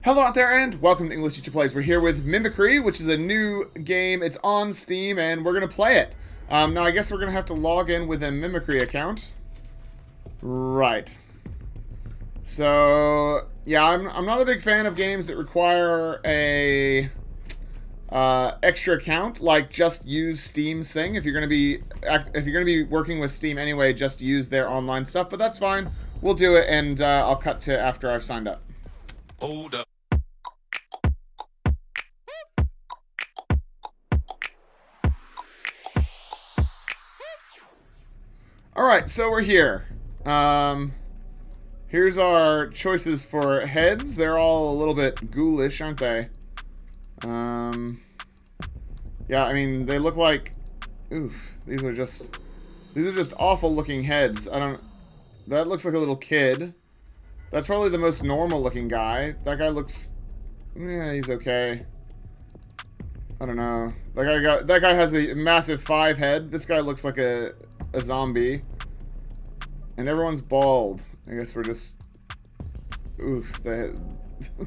Hello out there and welcome to English Teacher Plays. We're here with Mimicry, which is a new game. It's on Steam and we're going to play it. Now I guess we're going to have to log in with a Mimicry account. Right. So, yeah, I'm not a big fan of games that require a extra account, like just use Steam's thing. If you're going to be working with Steam anyway, just use their online stuff, but that's fine. We'll do it and I'll cut to after I've signed up. Hold up. Alright, so we're here. Here's our choices for heads. They're all a little bit ghoulish, aren't they? Yeah, I mean, they look like... Oof, these are just awful looking heads. That looks like a little kid. That's probably the most normal looking guy. That guy looks... Yeah, he's okay. I don't know. That guy has a massive 5 head. This guy looks like a zombie. And everyone's bald. I guess we're just... Oof, the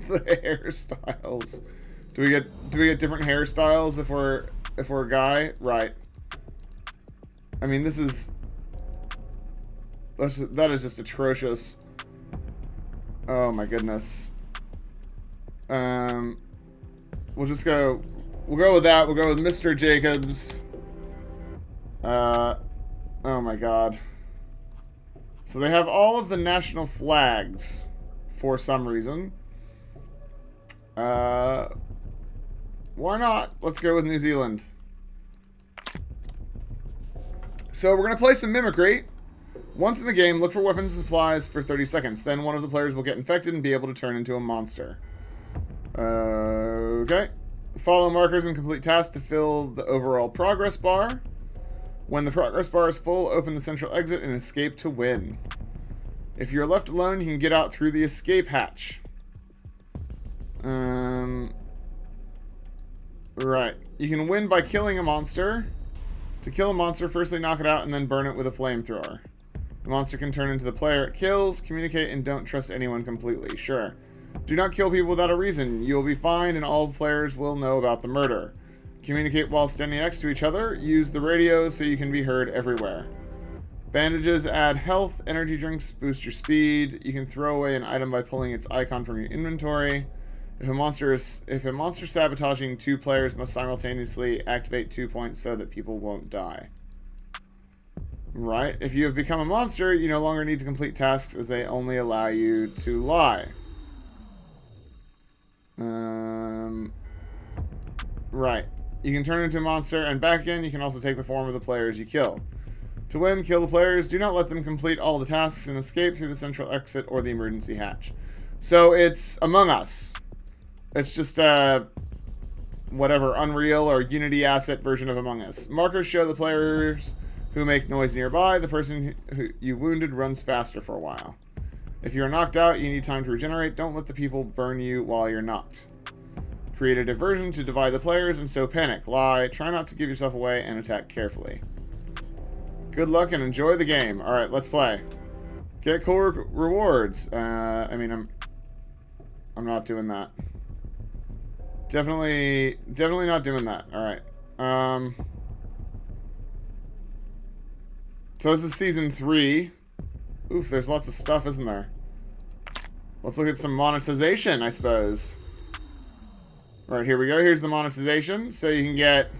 hairstyles. Do we get different hairstyles if we're a guy? Right. I mean, that is just atrocious. Oh my goodness. We'll go with that. We'll go with Mr. Jacobs. Oh my god. So they have all of the national flags for some reason. Why not? Let's go with New Zealand. So we're going to play some Mimicry. Once in the game, look for weapons and supplies for 30 seconds. Then one of the players will get infected and be able to turn into a monster. Okay. Follow markers and complete tasks to fill the overall progress bar. When the progress bar is full, open the central exit and escape to win. If you're left alone, you can get out through the escape hatch. Right. You can win by killing a monster. To kill a monster, firstly knock it out and then burn it with a flamethrower. The monster can turn into the player it kills. Communicate and don't trust anyone completely. Sure. Do not kill people without a reason. You will be fine and all players will know about the murder. Communicate while standing next to each other. Use the radio so you can be heard everywhere. Bandages add health. Energy drinks boost your speed. You can throw away an item by pulling its icon from your inventory. If a monster sabotaging 2 players must simultaneously activate 2 points so that people won't die. Right. If you have become a monster, you no longer need to complete tasks as they only allow you to lie. Right. You can turn into a monster and back again. You can also take the form of the players you kill. To win, kill the players. Do not let them complete all the tasks and escape through the central exit or the emergency hatch. So it's Among Us. It's just whatever Unreal or Unity asset version of Among Us. Markers show the players who make noise nearby. The person who you wounded runs faster for a while. If you're knocked out, you need time to regenerate. Don't let the people burn you while you're knocked. Create a diversion to divide the players and so panic. Lie. Try not to give yourself away and attack carefully. Good luck and enjoy the game. Alright, let's play. Get cool rewards. I mean, I'm not doing that. Definitely not doing that. Alright. So this is season 3. Oof, there's lots of stuff, isn't there? Let's look at some monetization, I suppose. Alright, here we go. Here's the monetization. So you can get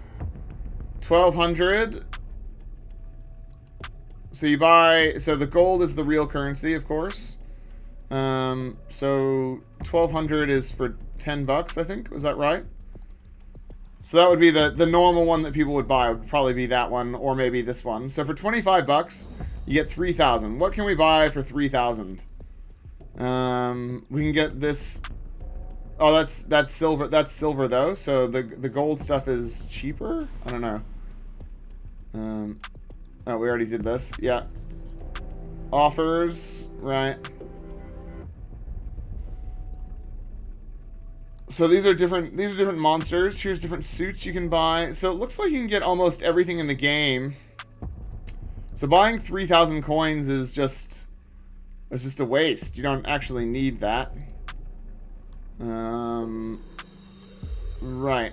1,200. So you buy... So the gold is the real currency, of course. So 1,200 is for 10 bucks, I think. Was that right? So that would be the normal one that people would buy. Would probably be that one or maybe this one. So for 25 bucks, you get 3,000. What can we buy for 3,000? We can get this... Oh, that's silver. That's silver though. So the gold stuff is cheaper. I don't know. Oh, we already did this. Yeah. Offers, right? So these are different monsters. Here's different suits you can buy. So it looks like you can get almost everything in the game. So buying 3,000 coins is just a waste. You don't actually need that. Right.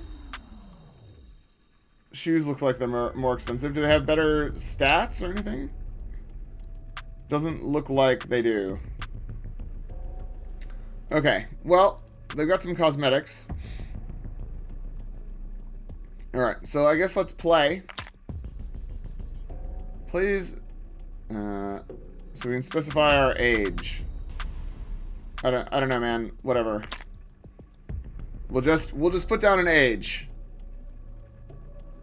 Shoes look like they're more expensive. Do they have better stats or anything? Doesn't look like they do. Okay, well, they've got some cosmetics. Alright, so I guess let's play. Please. So we can specify our age. I don't know, man. Whatever. We'll just put down an age.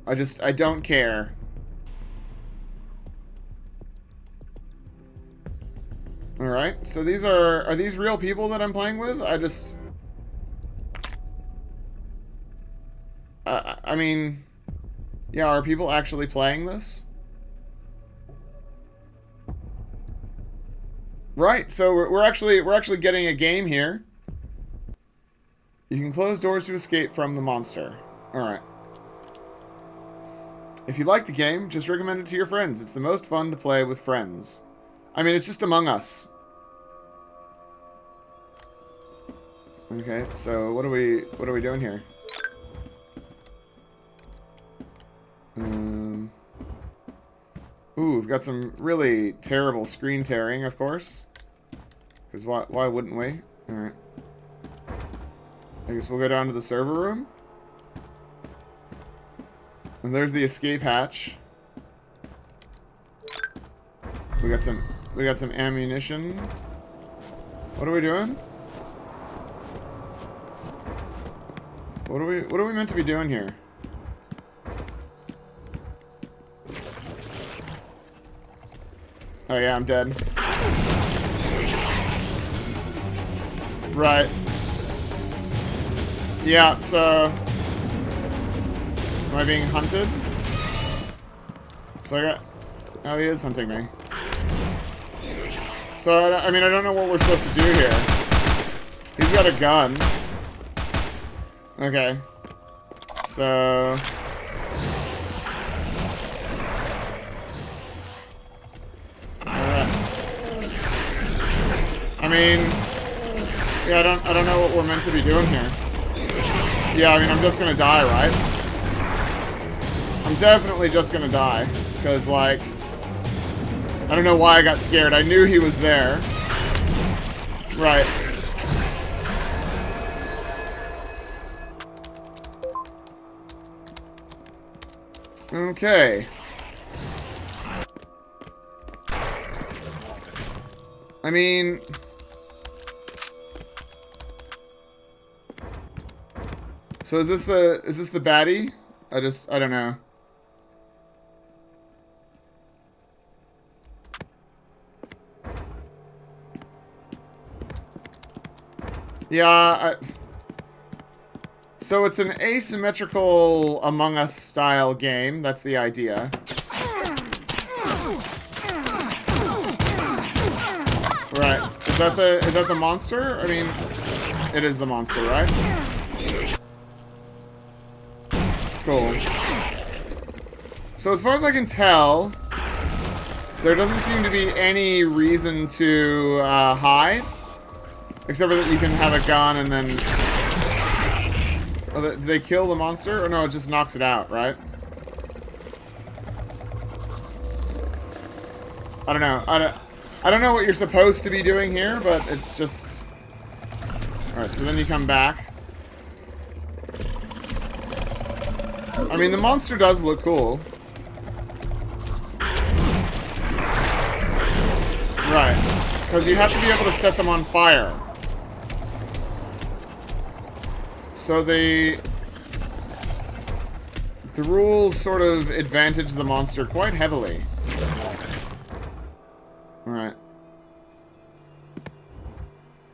I don't care. Alright, so these are these real people that I'm playing with? I mean, yeah, are people actually playing this? Right, so we're actually getting a game here. You can close doors to escape from the monster. Alright. If you like the game, just recommend it to your friends. It's the most fun to play with friends. I mean, it's just Among Us. Okay, so what are we doing here? Ooh, we've got some really terrible screen tearing, of course. Because why wouldn't we? Alright. I guess we'll go down to the server room. And there's the escape hatch. We got some ammunition. What are we doing? What are we meant to be doing here? Oh yeah, I'm dead. Right. Yeah, so am I being hunted? So I got... Oh, he is hunting me. So, I mean, I don't know what we're supposed to do here. He's got a gun. Okay. So... Alright. I mean... Yeah, I don't know what we're meant to be doing here. Yeah, I mean, I'm just gonna die, right? I'm definitely just gonna die. Because, like... I don't know why I got scared. I knew he was there. Right. Okay. I mean... So is this the baddie? I don't know. Yeah, so it's an asymmetrical Among Us style game. That's the idea. Right. Is that the monster? I mean, it is the monster, right? Cool. So as far as I can tell, there doesn't seem to be any reason to hide. Except for that you can have a gun and then... Oh, did they kill the monster? Or no, it just knocks it out, right? I don't know. I don't know what you're supposed to be doing here, but it's just... Alright, so then you come back. I mean, the monster does look cool. Right. Because you have to be able to set them on fire. So the rules sort of advantage the monster quite heavily. Alright.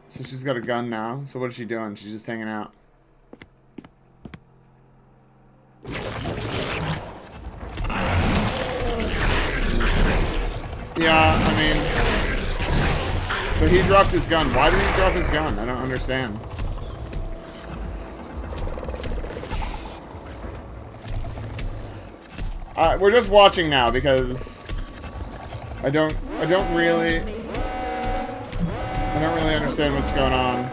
So she's got a gun now. So what is she doing? She's just hanging out. Yeah, I mean... So he dropped his gun. Why did he drop his gun? I don't understand. We're just watching now because I don't really understand what's going on.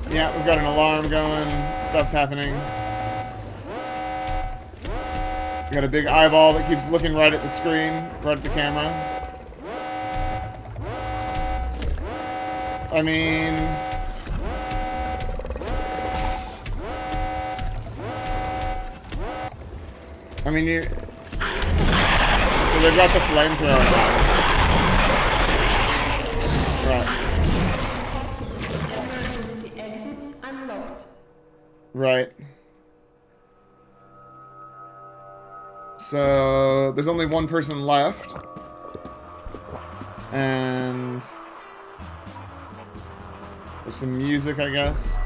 Yeah, we've got an alarm going. Stuff's happening. We got a big eyeball that keeps looking right at the screen, right at the camera. I mean... you... So they've got the flamethrower now. Right. Emergency exits unlocked. Right. So there's only one person left. And there's some music, I guess.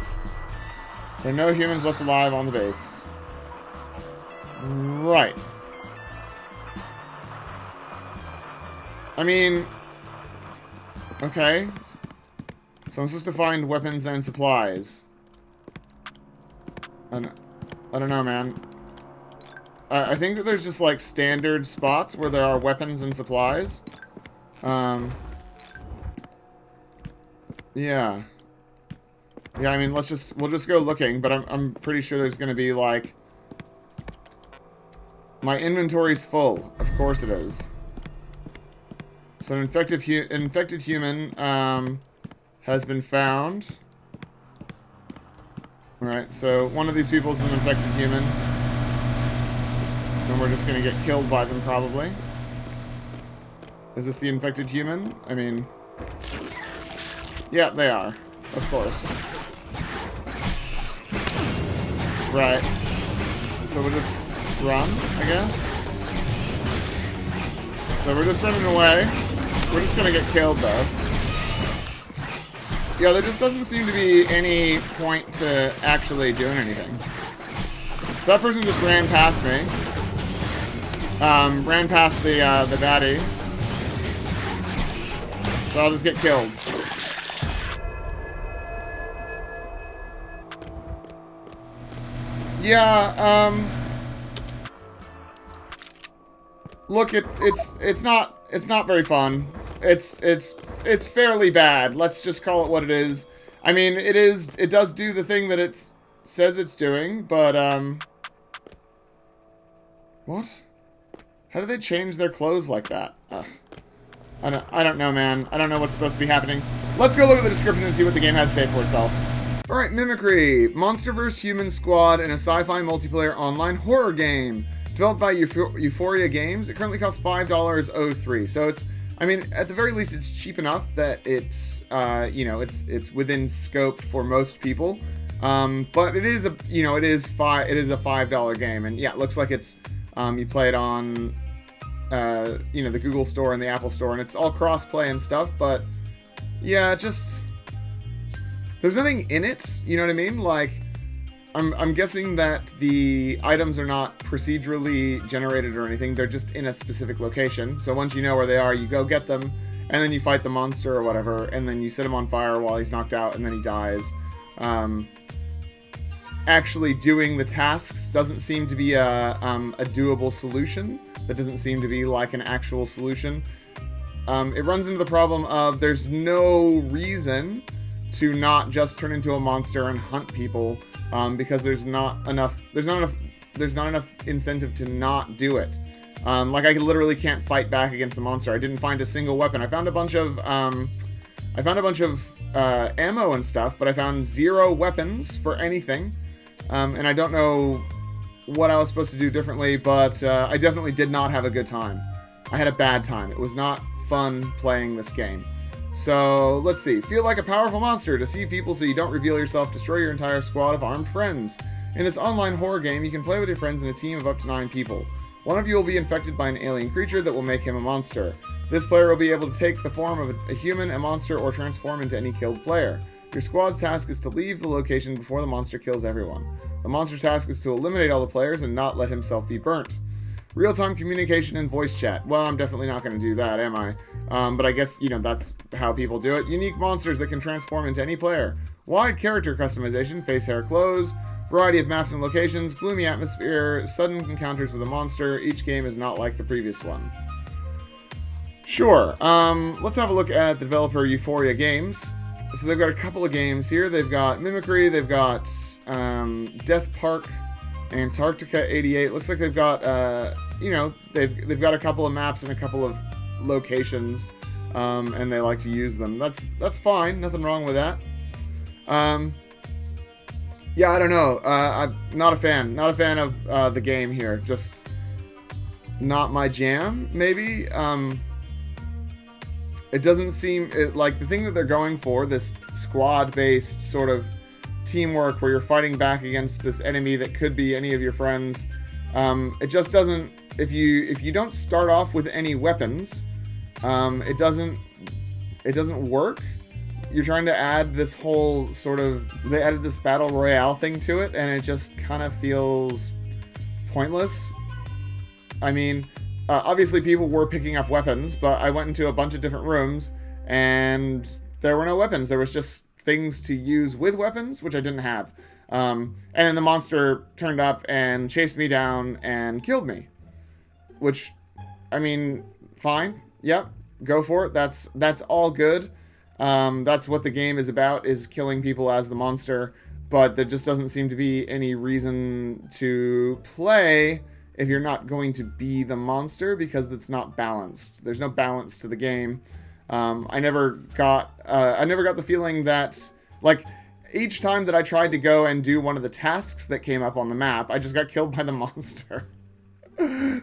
There are no humans left alive on the base. Right. I mean... Okay. So I'm supposed to find weapons and supplies. I don't know, man. I think that there's just, like, standard spots where there are weapons and supplies. Yeah. Yeah, I mean, we'll just go looking, but I'm pretty sure there's gonna be, like... My inventory's full. Of course it is. So an infected human, has been found. Alright, so one of these people is an infected human. And we're just gonna get killed by them, probably. Is this the infected human? I mean... Yeah, they are. Of course. Right. So we'll just run, I guess? So we're just running away. We're just gonna get killed, though. Yeah, there just doesn't seem to be any point to actually doing anything. So that person just ran past me. Ran past the baddie. So I'll just get killed. Yeah, look, it's not very fun. It's fairly bad. Let's just call it what it is. I mean, it does do the thing that it says it's doing, but what? How do they change their clothes like that? Ugh. I don't know, man. I don't know what's supposed to be happening. Let's go look at the description and see what the game has to say for itself. Alright, Mimicry. Monster vs. Human Squad in a sci-fi multiplayer online horror game. Developed by Euphoria Games. It currently costs $5.03. So it's, I mean, at the very least, it's cheap enough that it's, you know, it's within scope for most people. But it is a, you know, it is a $5 game. And yeah, it looks like it's, you play it on, you know, the Google Store and the Apple Store, and it's all cross-play and stuff, but yeah, just... There's nothing in it, you know what I mean? Like, I'm guessing that the items are not procedurally generated or anything, they're just in a specific location. So once you know where they are, you go get them, and then you fight the monster or whatever, and then you set him on fire while he's knocked out, and then he dies. Actually doing the tasks doesn't seem to be a doable solution. That doesn't seem to be like an actual solution. It runs into the problem of there's no reason to not just turn into a monster and hunt people, because there's not enough incentive to not do it. Like, I literally can't fight back against the monster. I didn't find a single weapon. I found a bunch of ammo and stuff, but I found 0 weapons for anything. And I don't know what I was supposed to do differently, but I definitely did not have a good time. I had a bad time. It was not fun playing this game. So, let's see. Feel like a powerful monster. Deceive people so you don't reveal yourself. Destroy your entire squad of armed friends. In this online horror game, you can play with your friends in a team of up to 9 people. One of you will be infected by an alien creature that will make him a monster. This player will be able to take the form of a human, a monster, or transform into any killed player. Your squad's task is to leave the location before the monster kills everyone. The monster's task is to eliminate all the players and not let himself be burnt. Real-time communication and voice chat. Well, I'm definitely not going to do that, am I? But I guess, you know, that's how people do it. Unique monsters that can transform into any player. Wide character customization, face, hair, clothes. Variety of maps and locations. Gloomy atmosphere. Sudden encounters with a monster. Each game is not like the previous one. Sure. Let's have a look at developer Euphoria Games. So they've got a couple of games here. They've got Mimicry, they've got Death Park, Antarctica 88. Looks like they've got, you know, they've got a couple of maps and a couple of locations, and they like to use them. That's fine. Nothing wrong with that. Yeah, I don't know. I'm not a fan. Not a fan of the game here. Just not my jam, maybe. It doesn't seem like the thing that they're going for, this squad-based sort of teamwork where you're fighting back against this enemy that could be any of your friends. It just doesn't. If you don't start off with any weapons, it doesn't work. You're trying to add this whole sort of, they added this battle royale thing to it, and it just kind of feels pointless. I mean, obviously people were picking up weapons, but I went into a bunch of different rooms, and there were no weapons. There was just things to use with weapons, which I didn't have. And then the monster turned up and chased me down and killed me. Which, I mean, fine. Yep, go for it. That's all good. That's what the game is about, is killing people as the monster. But there just doesn't seem to be any reason to play if you're not going to be the monster, because it's not balanced. There's no balance to the game. I never got the feeling that, like, each time that I tried to go and do one of the tasks that came up on the map, I just got killed by the monster.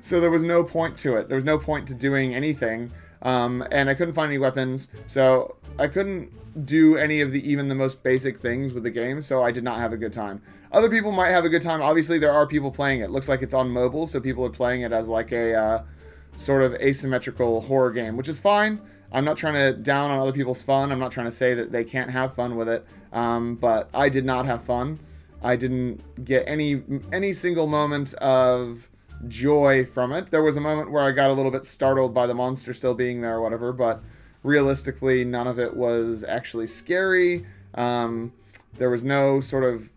So there was no point to it. There was no point to doing anything. And I couldn't find any weapons, so I couldn't do any of even the most basic things with the game, so I did not have a good time. Other people might have a good time. Obviously, there are people playing it. Looks like it's on mobile, so people are playing it as like a sort of asymmetrical horror game, which is fine. I'm not trying to down on other people's fun. I'm not trying to say that they can't have fun with it, but I did not have fun. I didn't get any single moment of joy from it. There was a moment where I got a little bit startled by the monster still being there or whatever, but realistically, none of it was actually scary. There was no sort of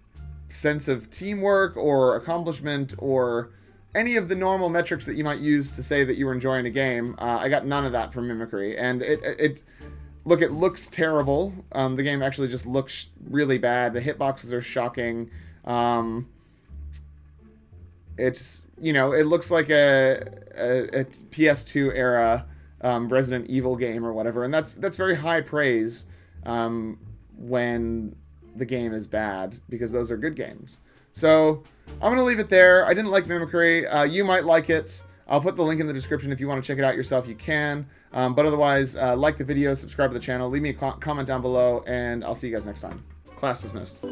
sense of teamwork or accomplishment or any of the normal metrics that you might use to say that you were enjoying a game. I got none of that from Mimicry, and it looks terrible. The game actually just looks really bad. The hitboxes are shocking. It's, you know, it looks like a PS2 era Resident Evil game or whatever, and that's very high praise when the game is bad, because those are good games. So I'm going to leave it there. I didn't like Mimicry. You might like it. I'll put the link in the description. If you want to check it out yourself, you can. But otherwise, like the video, subscribe to the channel, leave me a comment down below, and I'll see you guys next time. Class dismissed.